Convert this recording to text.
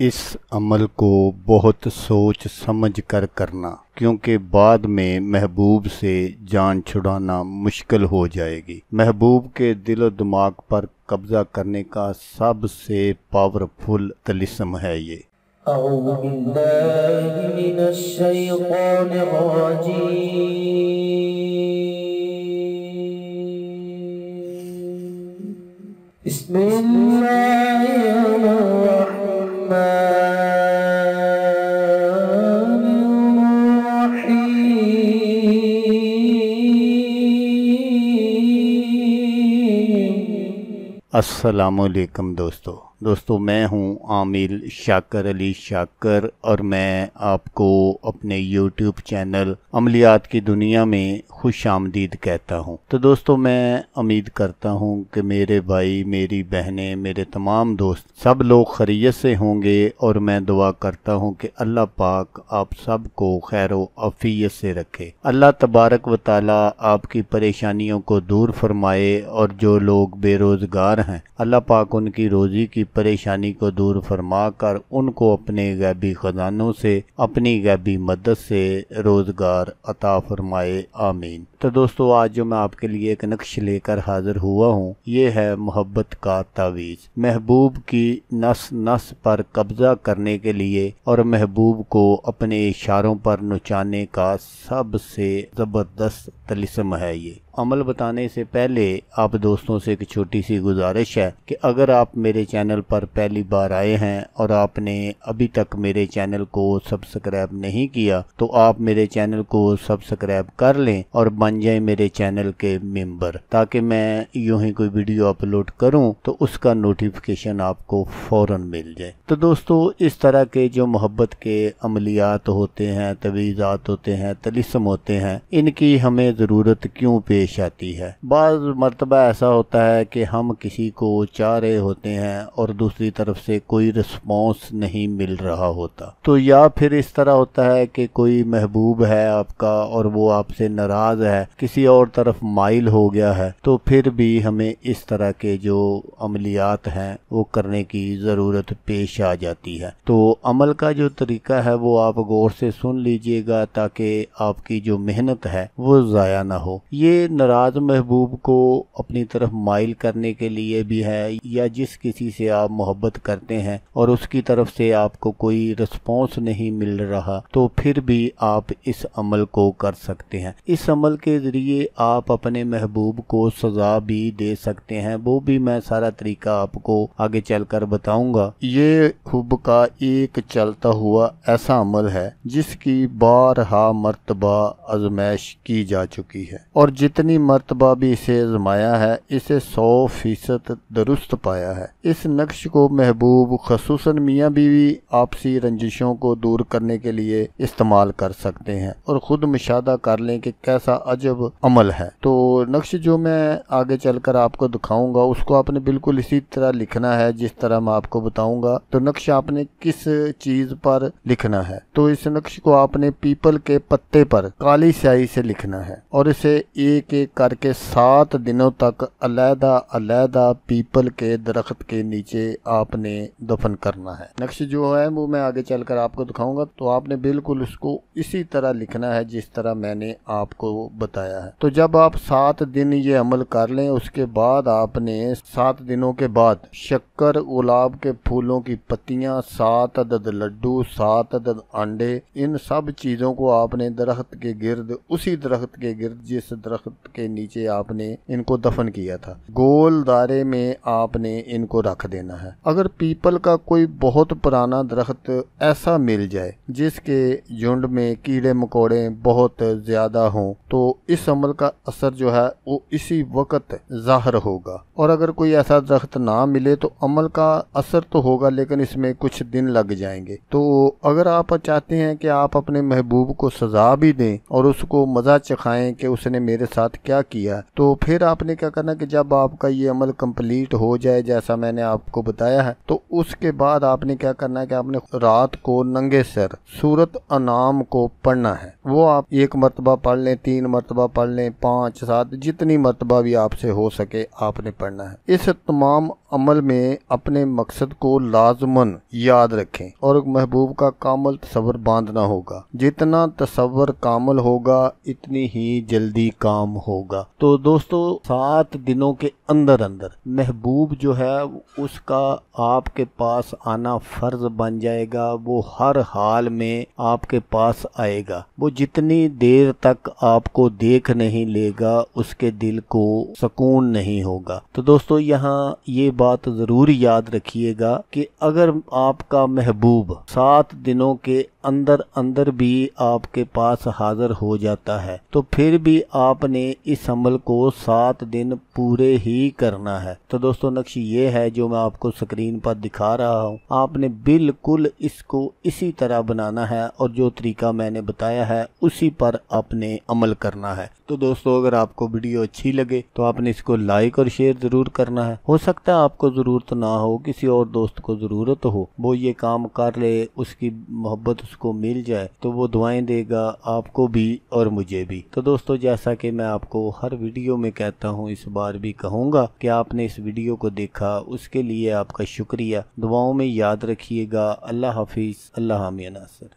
اس عمل کو بہت سوچ سمجھ کر کرنا، کیونکہ بعد میں محبوب سے جان چھڑانا مشکل ہو جائے گی۔ محبوب کے دل و دماغ پر قبضہ کرنے کا سب سے پاورفل طلسم ہے یہ۔ اعوذ باللہ من الشیطان الرجیم، بسم اللہ الرحمن الرحیم۔ السلام علیکم دوستو میں ہوں عامل شاکر علی شاکر، اور میں آپ کو اپنے یوٹیوب چینل عملیات کی دنیا میں خوش آمدید کہتا ہوں۔ تو دوستو میں امید کرتا ہوں کہ میرے بھائی، میری بہنیں، میرے تمام دوست سب لوگ خیریت سے ہوں گے، اور میں دعا کرتا ہوں کہ اللہ پاک آپ سب کو خیر و عافیت سے رکھے۔ اللہ تبارک و تعالی آپ کی پریشانیوں کو دور فرمائے، اور جو لوگ بے روزگار ہیں اللہ پاک ان کی روزی کی پریشانی کو دور فرما کر ان کو اپنے غیبی خزانوں سے، اپنی غیبی مدد سے روزگار عطا فرمائے، آمین۔ تو دوستو آج جو میں آپ کے لیے ایک نقش لے کر حاضر ہوا ہوں، یہ ہے محبت کا تعویذ۔ محبوب کی نس نس پر قبضہ کرنے کے لیے اور محبوب کو اپنے اشاروں پر نچانے کا سب سے زبردست طلسم ہے یہ۔ عمل بتانے سے پہلے آپ دوستوں سے ایک چھوٹی سی گزارش ہے کہ اگر آپ میرے چینل پر پہلی بار آئے ہیں اور آپ نے ابھی تک میرے چینل کو سبسکرائب نہیں کیا تو آپ میرے چینل کو سبسکرائب کر لیں اور بن جائیں میرے چینل کے ممبر، تاکہ میں یوں ہی کوئی ویڈیو اپلوڈ کروں تو اس کا نوٹیفیکیشن آپ کو فوراً مل جائے۔ تو دوستو اس طرح کے جو محبت کے عملیات ہوتے ہیں، تعویذات ہوتے ہیں، طلسم ہوتے ہیں، ان کی ہمیں ضرورت کیوں پیش آتی ہے؟ بعض مرتبہ ایسا ہوتا ہے کہ ہم کسی کو چاہ رہے ہوتے ہیں اور دوسری طرف سے کوئی رسپانس نہیں مل رہا ہوتا، تو یا پھر اس طرح ہوتا ہے کہ کوئی محبوب ہے آپ کا اور وہ آپ سے ناراض ہے، کسی اور طرف مائل ہو گیا ہے، تو پھر بھی ہمیں اس طرح کے جو عملیات ہیں وہ کرنے کی ضرورت پیش آ جاتی ہے۔ تو عمل کا جو طریقہ ہے وہ آپ غور سے سن لیجئے گا تاکہ آپ کی جو محنت ہے وہ ضائع نہ ہو۔ یہ ناراض محبوب کو اپنی طرف مائل کرنے کے لیے بھی ہے، یا جس کسی سے آپ محبت کرتے ہیں اور اس کی طرف سے آپ کو کوئی رسپانس نہیں مل رہا، تو پھر بھی آپ اس عمل کو کر سکتے ہیں۔ اس عمل کے ذریعے آپ اپنے محبوب کو سزا بھی دے سکتے ہیں، وہ بھی میں سارا طریقہ آپ کو آگے چل کر بتاؤں گا۔ یہ حب کا ایک چلتا ہوا ایسا عمل ہے جس کی بارہا مرتبہ آزمائش کی جا چکی ہے، اور جتنی مرتبہ بھی اسے آزمایا ہے اسے 100% درست پایا ہے۔ اس نقش کو محبوب خصوصاً میاں بیوی آپسی رنجشوں کو دور کرنے کے لیے استعمال کر سکتے ہیں، اور خود مشاہدہ کر لیں کہ کیسا عجب عمل ہے۔ تو نقش جو میں آگے چل کر آپ کو دکھاؤں گا اس کو آپ نے بالکل اسی طرح لکھنا ہے جس طرح میں آپ کو بتاؤں گا۔ تو نقش آپ نے کس چیز پر لکھنا ہے؟ تو اس نقش کو آپ نے پیپل کے پتے پر کالی سیاہی سے لکھنا ہے، اور اسے ایک ایک کر کے 7 دنوں تک علیحدہ علیحدہ پیپل کے درخت کے نیچے آپ نے دفن کرنا ہے۔ نقش جو ہے وہ میں آگے چل کر آپ کو دکھاؤں گا، تو آپ نے بالکل اس کو اسی طرح لکھنا ہے جس طرح میں نے آپ کو بتایا ہے۔ تو جب آپ 7 دن یہ عمل کر لیں، اس کے بعد آپ نے 7 دنوں کے بعد شکر، گلاب کے پھولوں کی پتیاں، 7 عدد لڈو، 7 عدد انڈے، ان سب چیزوں کو آپ نے درخت کے گرد، اسی درخت کے گرد جس درخت کے نیچے آپ نے ان کو دفن کیا تھا، گول دائرے میں آپ نے ان کو رکھ دینا ہے۔ اگر پیپل کا کوئی بہت پرانا درخت ایسا مل جائے جس کے جھنڈ میں کیڑے مکوڑے بہت زیادہ ہوں تو اس عمل کا اثر جو ہے وہ اسی وقت ظاہر ہوگا، اور اگر کوئی ایسا درخت نہ ملے تو عمل کا اثر تو ہوگا لیکن اس میں کچھ دن لگ جائیں گے۔ تو اگر آپ چاہتے ہیں کہ آپ اپنے محبوب کو سزا بھی دیں اور اس کو مزہ چکھائیں کہ اس نے میرے ساتھ کیا کیا، تو پھر آپ نے کیا کرنا کہ جب آپ کا یہ عمل کمپلیٹ ہو جائے جیسا میں نے آپ کو بتایا ہے، تو اس کے بعد آپ نے کیا کرنا ہے کہ آپ نے رات کو ننگے سر سورت انعام کو پڑھنا ہے۔ وہ آپ 1 مرتبہ پڑھ لیں، 3 مرتبہ پڑھ لیں، 5، 7، جتنی مرتبہ بھی آپ سے ہو سکے آپ نے پڑھنا کرنا ہے۔ اس تمام عمل میں اپنے مقصد کو لازماً یاد رکھیں اور محبوب کا کامل تصور باندھنا ہوگا۔ جتنا تصور کامل ہوگا اتنی ہی جلدی کام ہوگا۔ تو دوستو 7 دنوں کے اندر محبوب جو ہے اس کا آپ کے پاس آنا فرض بن جائے گا۔ وہ ہر حال میں آپ کے پاس آئے گا۔ وہ جتنی دیر تک آپ کو دیکھ نہیں لے گا اس کے دل کو سکون نہیں ہوگا۔ تو دوستو یہاں یہ بات ضرور یاد رکھیے گا کہ اگر آپ کا محبوب 7 دنوں کے اندر بھی آپ کے پاس حاضر ہو جاتا ہے تو پھر بھی آپ نے اس عمل کو 7 دن پورے ہی کرنا ہے۔ تو دوستو نقش یہ ہے جو میں آپ کو سکرین پر دکھا رہا ہوں، آپ نے بالکل اس کو اسی طرح بنانا ہے اور جو طریقہ میں نے بتایا ہے اسی پر آپ نے عمل کرنا ہے۔ تو دوستو اگر آپ کو ویڈیو اچھی لگے تو آپ نے اس کو لائک اور شیئر ضرور کرنا ہے۔ ہو سکتا ہے آپ کو ضرورت نہ ہو، کسی اور دوست کو ضرورت ہو، وہ یہ کام کر لے، اس کی محبت اس کو مل جائے تو وہ دعائیں دے گا آپ کو بھی اور مجھے بھی۔ تو دوستو جیسا کہ میں آپ کو ہر ویڈیو میں کہتا ہوں اس بار بھی کہوں گا کہ آپ نے اس ویڈیو کو دیکھا، اس کے لیے آپ کا شکریہ۔ دعاؤں میں یاد رکھیے گا۔ اللہ حافظ۔ اللہ حامی ناصر۔